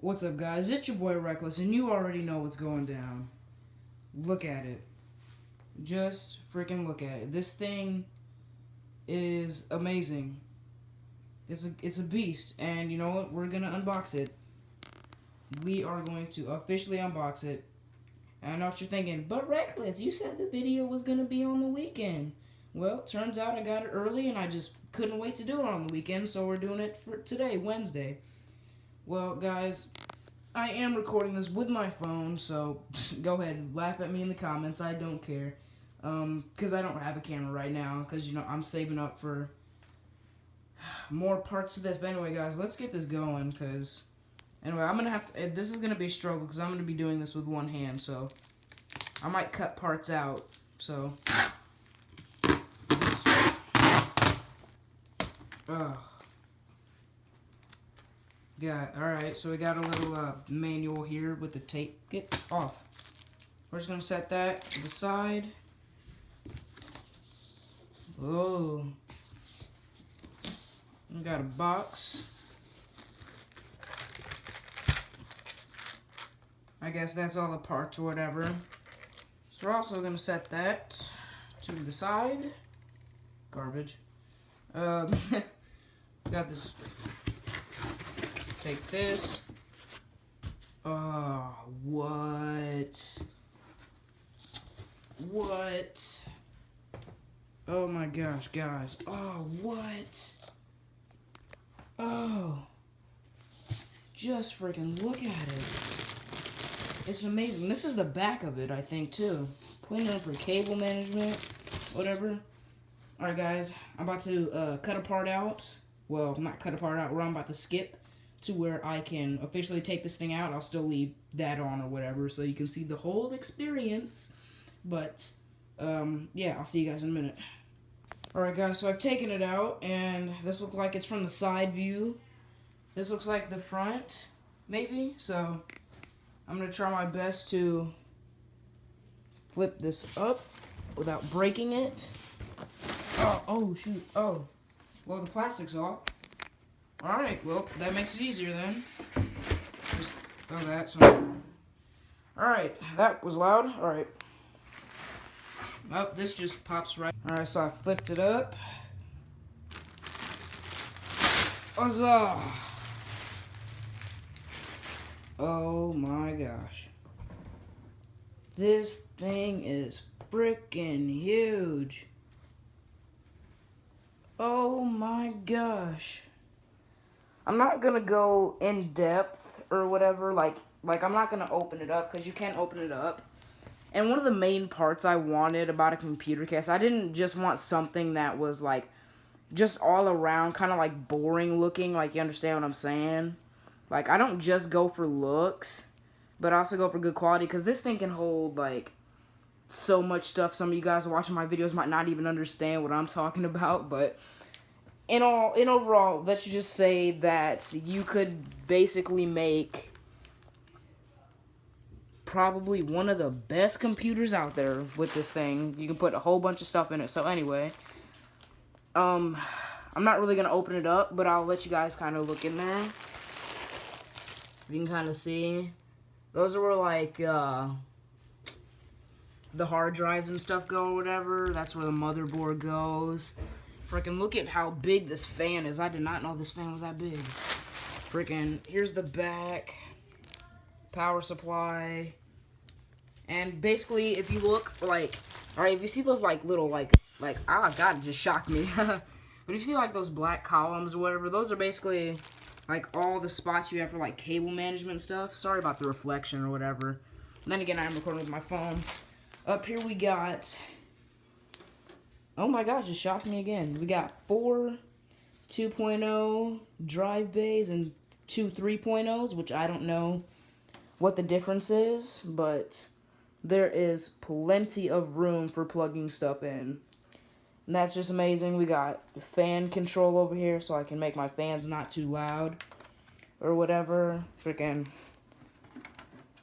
What's up, guys? It's your boy Reckless, and you already know what's going down. Look at it. Just freaking look at it. This thing is amazing. It's a beast, and you know what? We're gonna unbox it. We are going to officially unbox it. And I know what you're thinking, but Reckless, you said the video was gonna be on the weekend. Well, turns out I got it early, and I just couldn't wait to do it on the weekend, so we're doing it for today, Wednesday. Well, guys, I am recording this with my phone, so go ahead, laugh at me in the comments. I don't care. Because I don't have a camera right now, because, you know, I'm saving up for more parts of this. But anyway, guys, let's get this going, because, anyway, I'm going to have to, this is going to be a struggle, because I'm going to be doing this with one hand, so I might cut parts out, so. Yeah, alright, so we got a little manual here with the tape. Get off. We're just going to set that to the side. Oh. We got a box. I guess that's all the parts or whatever. So we're also going to set that to the side. Garbage. Got this. Take this. Oh, what? What? Oh my gosh, guys. Oh, what? Oh. Just freaking look at it. It's amazing. This is the back of it, I think, too. Putting in for cable management, whatever. Alright, guys. I'm about to cut a part out. Well, not cut a part out. I'm about to skip to where I can officially take this thing out. I'll still leave that on or whatever, so you can see the whole experience. But, yeah, I'll see you guys in a minute. Alright, guys, so I've taken it out, and this looks like it's from the side view. This looks like the front, maybe. So, I'm going to try my best to flip this up without breaking it. Oh, shoot. Oh, well, the plastic's off. Alright, well, that makes it easier then. Just throw that. So. Alright, that was loud. Alright. Well, this just pops right. Alright, so I flipped it up. Huzzah! Oh my gosh. This thing is freaking huge. Oh my gosh. I'm not gonna go in depth or whatever, like I'm not gonna open it up, because you can't open it up. And one of the main parts I wanted about a computer case, I didn't just want something that was like just all around kind of like boring looking, like, you understand what I'm saying? Like, I don't just go for looks, but I also go for good quality, because this thing can hold like so much stuff. Some of you guys watching my videos might not even understand what I'm talking about, but in overall, let's just say that you could basically make probably one of the best computers out there with this thing. You can put a whole bunch of stuff in it. So anyway, I'm not really gonna open it up, but I'll let you guys kind of look in there. You can kind of see. Those are where like the hard drives and stuff go or whatever. That's where the motherboard goes. Freaking look at how big this fan is. I did not know this fan was that big. Freaking, here's the back. Power supply. And basically, if you look, like, alright, if you see those, like, little, oh, God, it just shocked me. But if you see, like, those black columns or whatever, those are basically, like, all the spots you have for, like, cable management stuff. Sorry about the reflection or whatever. And then again, I'm recording with my phone. Up here we got... Oh my gosh, it shocked me again. We got 4 2.0 drive bays and 2 3.0s, which I don't know what the difference is, but there is plenty of room for plugging stuff in. And that's just amazing. We got fan control over here, so I can make my fans not too loud or whatever. Freaking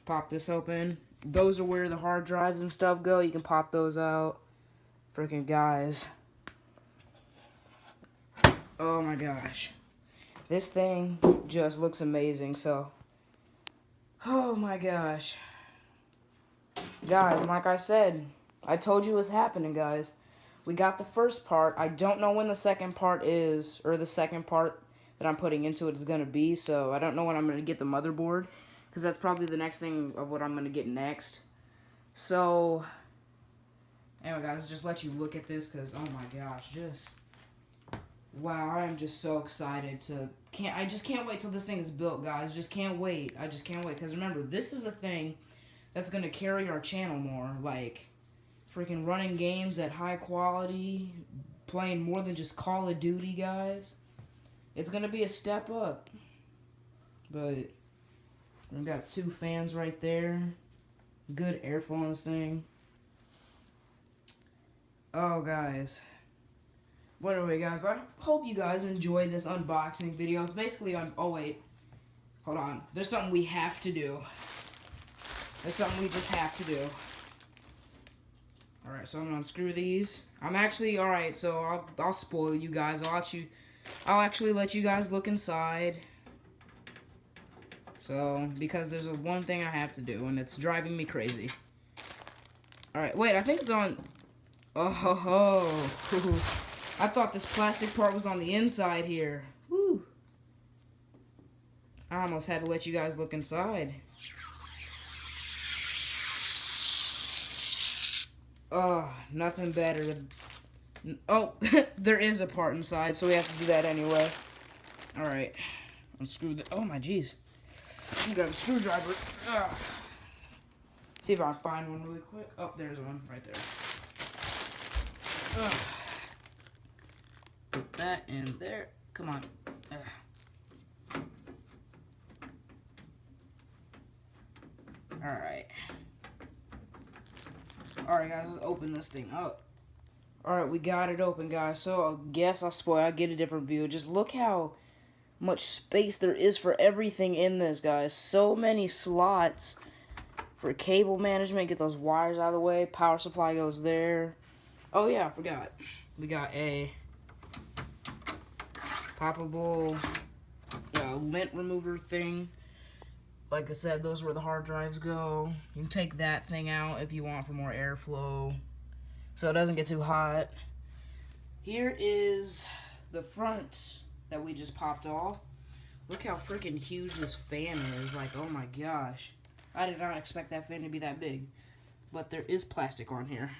pop this open. Those are where the hard drives and stuff go. You can pop those out. Freaking guys. Oh my gosh. This thing just looks amazing. So Oh my gosh. Guys, like I said, I told you what's happening, guys. We got the first part. I don't know when the second part is, or the second part that I'm putting into it is going to be, so I don't know when I'm going to get the motherboard, because that's probably the next thing of what I'm going to get next. So, anyway, guys, just let you look at this, because, oh my gosh, just, wow, I am just so excited to, I just can't wait till this thing is built, guys. Just can't wait. I just can't wait, because remember, this is the thing that's going to carry our channel more, like, freaking running games at high quality, playing more than just Call of Duty, guys. It's going to be a step up. But we got 2 fans right there. Good airflow on this thing. Oh, guys. But anyway, guys, I hope you guys enjoyed this unboxing video. It's basically oh, wait. Hold on. There's something we have to do. There's something we just have to do. Alright, so I'm gonna unscrew these. I'm actually, alright, so I'll spoil you guys. I'll actually let you guys look inside. So, because there's one thing I have to do, and it's driving me crazy. Alright, wait, I think it's on... Oh, ho, ho. I thought this plastic part was on the inside here. Woo. I almost had to let you guys look inside. Oh, nothing better. Oh, there is a part inside, so we have to do that anyway. Alright. Unscrew the... Oh, my jeez. I'm grab a screwdriver. Ugh. See if I can find one really quick. Oh, there's one right there. Ugh. Put that in there. Come on. Ugh. Alright. Alright, guys, let's open this thing up. Alright, we got it open, guys. So, I guess I'll get a different view. Just look how much space there is for everything in this, guys. So many slots for cable management. Get those wires out of the way. Power supply goes there. Oh, yeah, I forgot. We got a poppable lint remover thing. Like I said, those are where the hard drives go. You can take that thing out if you want for more airflow, so it doesn't get too hot. Here is the front that we just popped off. Look how freaking huge this fan is. Like, oh my gosh. I did not expect that fan to be that big. But there is plastic on here.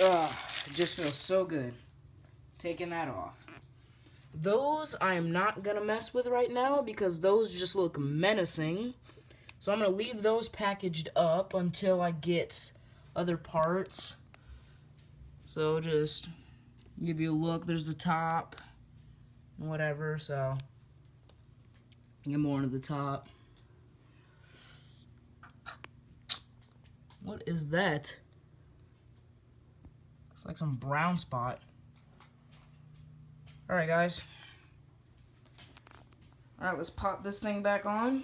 Ugh, it just feels so good taking that off. Those I am not going to mess with right now because those just look menacing. So I'm going to leave those packaged up until I get other parts. So just give you a look. There's the top and whatever. So get more into the top. What is that? It's like some brown spot. Alright, guys. Alright, let's pop this thing back on.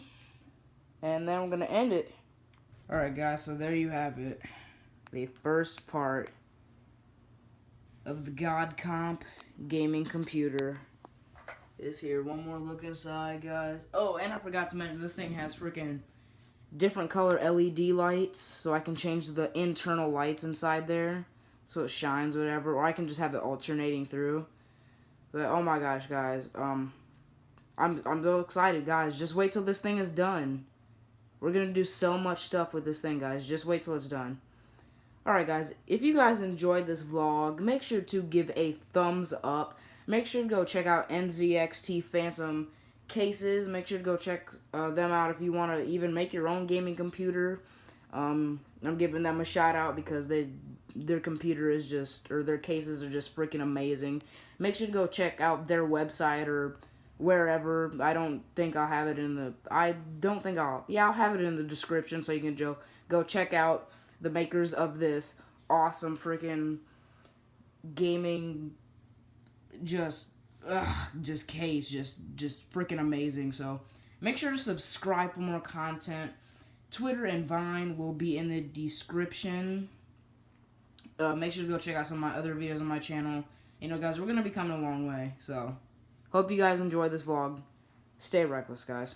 And then I'm going to end it. Alright, guys, so there you have it. The first part of the God Comp gaming computer is here. One more look inside, guys. Oh, and I forgot to mention, this thing has freaking different color LED lights. So I can change the internal lights inside there, so it shines or whatever. Or I can just have it alternating through. But, oh my gosh, guys. I'm so excited, guys. Just wait till this thing is done. We're going to do so much stuff with this thing, guys. Just wait till it's done. Alright, guys. If you guys enjoyed this vlog, make sure to give a thumbs up. Make sure to go check out NZXT Phantom cases. Make sure to go check them out if you want to even make your own gaming computer. I'm giving them a shout out because their computer is just, or their cases are just freaking amazing. Make sure to go check out their website or wherever. I don't think I'll have it in the, I'll have it in the description so you can go check out the makers of this awesome freaking gaming just case, just freaking amazing. So make sure to subscribe for more content. Twitter and Vine will be in the description. Make sure to go check out some of my other videos on my channel. You know, guys, we're going to be coming a long way. So, hope you guys enjoy this vlog. Stay reckless, guys.